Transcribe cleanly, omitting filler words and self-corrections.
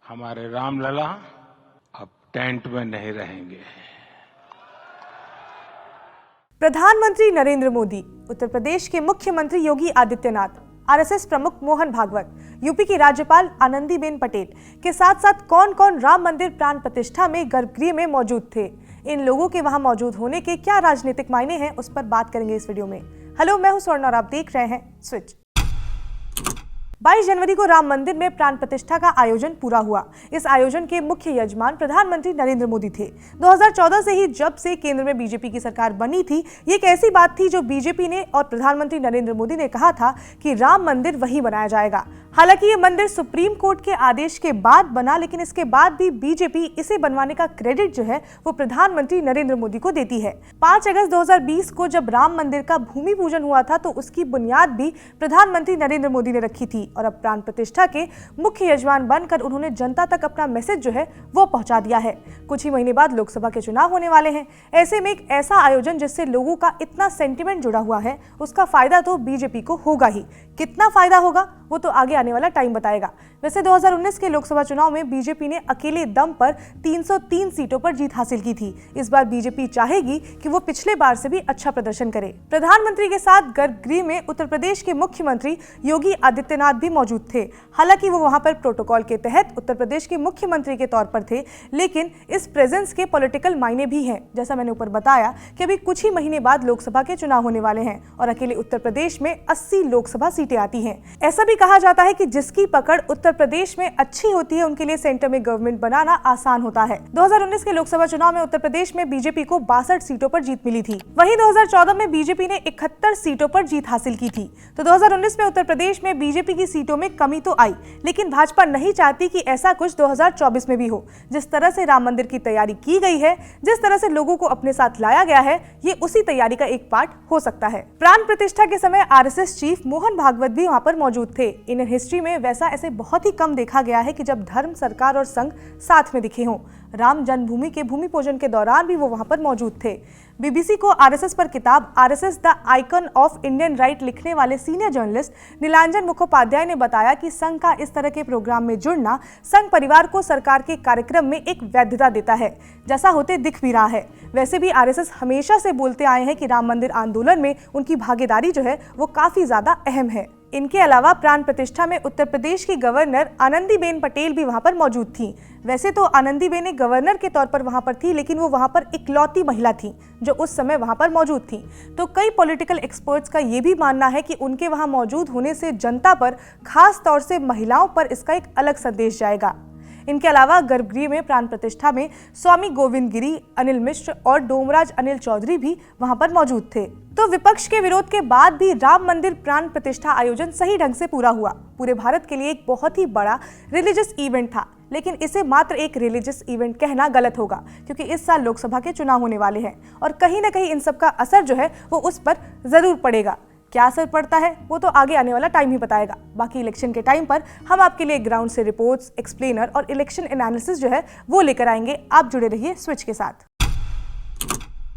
हमारे रामलला अब टेंट में नहीं रहेंगे। प्रधानमंत्री नरेंद्र मोदी, उत्तर प्रदेश के मुख्यमंत्री योगी आदित्यनाथ, आरएसएस प्रमुख मोहन भागवत, यूपी की राज्यपाल आनंदीबेन पटेल के साथ साथ कौन कौन राम मंदिर प्राण प्रतिष्ठा में गर्भगृह में मौजूद थे। इन लोगों के वहां मौजूद होने के क्या राजनीतिक मायने हैं, उस पर बात करेंगे इस वीडियो में। हेलो, मैं हूं स्वर्ण और आप देख रहे हैं स्विच। 22 जनवरी को राम मंदिर में प्राण प्रतिष्ठा का आयोजन पूरा हुआ। इस आयोजन के मुख्य यजमान प्रधानमंत्री नरेंद्र मोदी थे। 2014 से ही जब से केंद्र में बीजेपी की सरकार बनी थी, ये एक ऐसी बात थी जो बीजेपी ने और प्रधानमंत्री नरेंद्र मोदी ने कहा था कि राम मंदिर वहीं बनाया जाएगा। हालांकि ये मंदिर सुप्रीम कोर्ट के आदेश के बाद बना, लेकिन इसके बाद भी बीजेपी इसे बनवाने का क्रेडिट जो है वो प्रधानमंत्री नरेंद्र मोदी को देती है। 5 अगस्त 2020 को जब राम मंदिर का भूमि पूजन हुआ था तो उसकी बुनियाद भी प्रधानमंत्री नरेंद्र मोदी ने रखी थी और अब प्राण प्रतिष्ठा के मुख्य यजमान बनकर उन्होंने जनता तक अपना मैसेज जो है वो पहुंचा दिया है। कुछ ही महीने बाद लोकसभा के चुनाव होने वाले हैं। ऐसे में एक ऐसा आयोजन जिससे लोगों का इतना सेंटिमेंट जुड़ा हुआ है, उसका फायदा तो बीजेपी को होगा ही। कितना फायदा होगा वो तो आगे आने वाला टाइम बताएगा। वैसे 2019 के लोकसभा चुनाव में बीजेपी ने अकेले दम पर 303 सीटों पर जीत हासिल की थी। इस बार बीजेपी चाहेगी कि वो पिछले बार से भी अच्छा प्रदर्शन करे। प्रधानमंत्री के साथ गर्भगृह में उत्तर प्रदेश के मुख्यमंत्री योगी आदित्यनाथ भी मौजूद थे। हालांकि वो वहां पर प्रोटोकॉल के तहत उत्तर प्रदेश के मुख्यमंत्री के तौर पर थे, लेकिन इस प्रेजेंस के पॉलिटिकल मायने भी हैं। जैसा मैंने ऊपर बताया कि अभी कुछ ही महीने बाद लोकसभा के चुनाव होने वाले हैं और अकेले उत्तर प्रदेश में 80 लोकसभा सीटें आती हैं। ऐसा भी कहा जाता है कि जिसकी पकड़ उत्तर प्रदेश में अच्छी होती है उनके लिए सेंटर में गवर्नमेंट बनाना आसान होता है। 2019 के लोकसभा चुनाव में उत्तर प्रदेश में बीजेपी को 62 सीटों पर जीत मिली थी। वहीं 2014 में बीजेपी ने 71 सीटों पर जीत हासिल की थी। तो 2019 में उत्तर प्रदेश में बीजेपी की सीटों में कमी तो आई, लेकिन भाजपा नहीं चाहती कि ऐसा कुछ 2024 में भी हो। जिस तरह से राम मंदिर की तैयारी की गई है, जिस तरह से लोगों को अपने साथ लाया गया है, ये उसी तैयारी का एक पार्ट हो सकता है। प्राण प्रतिष्ठा के समय आरएसएस चीफ मोहन भागवत भी वहां पर मौजूद थे। इंडियन हिस्ट्री में वैसा ऐसे बहुत ही कम देखा गया है कि जब धर्म, सरकार और संघ साथ में दिखे हों। राम जन्मभूमि के भूमि पूजन के दौरान भी वो वहां पर मौजूद थे। बीबीसी को आरएसएस पर किताब RSS the icon of Indian right लिखने वाले सीनियर जर्नलिस्ट नीलांजन मुखोपाध्याय ने बताया कि संघ का इस तरह के प्रोग्राम में जुड़ना संघ परिवार को सरकार के कार्यक्रम में एक वैधता देता है, जैसा होते दिख भी रहा है। वैसे भी आरएसएस हमेशा से बोलते आए हैं कि राम मंदिर आंदोलन में उनकी भागीदारी जो है वो काफी ज्यादा अहम है। इनके अलावा प्राण प्रतिष्ठा में उत्तर प्रदेश की गवर्नर आनंदीबेन पटेल भी वहां पर मौजूद थी। वैसे तो आनंदीबेन एक गवर्नर के तौर पर वहां पर थी, लेकिन वो वहां पर इकलौती महिला थी जो उस समय वहां पर मौजूद थी। तो कई पॉलिटिकल एक्सपर्ट्स का ये भी मानना है कि उनके वहां मौजूद होने से जनता पर, खास तौर से महिलाओं पर, इसका एक अलग संदेश जाएगा। इनके अलावा गर्भगृह में प्राण प्रतिष्ठा में स्वामी गोविंद गिरी, अनिल मिश्र और डोमराज अनिल चौधरी भी वहां पर मौजूद थे। तो विपक्ष के विरोध के बाद भी राम मंदिर प्राण प्रतिष्ठा आयोजन सही ढंग से पूरा हुआ। पूरे भारत के लिए एक बहुत ही बड़ा रिलीजियस इवेंट था, लेकिन इसे मात्र एक रिलीजियस इवेंट कहना गलत होगा, क्योंकि इस साल लोकसभा के चुनाव होने वाले हैं और कहीं ना कहीं इन सब का असर जो है वो उस पर जरूर पड़ेगा। क्या असर पड़ता है वो तो आगे आने वाला टाइम ही बताएगा। बाकी इलेक्शन के टाइम पर हम आपके लिए ग्राउंड से रिपोर्ट्स, एक्सप्लेनर और इलेक्शन एनालिसिस जो है वो लेकर आएंगे। आप जुड़े रहिए स्विच के साथ।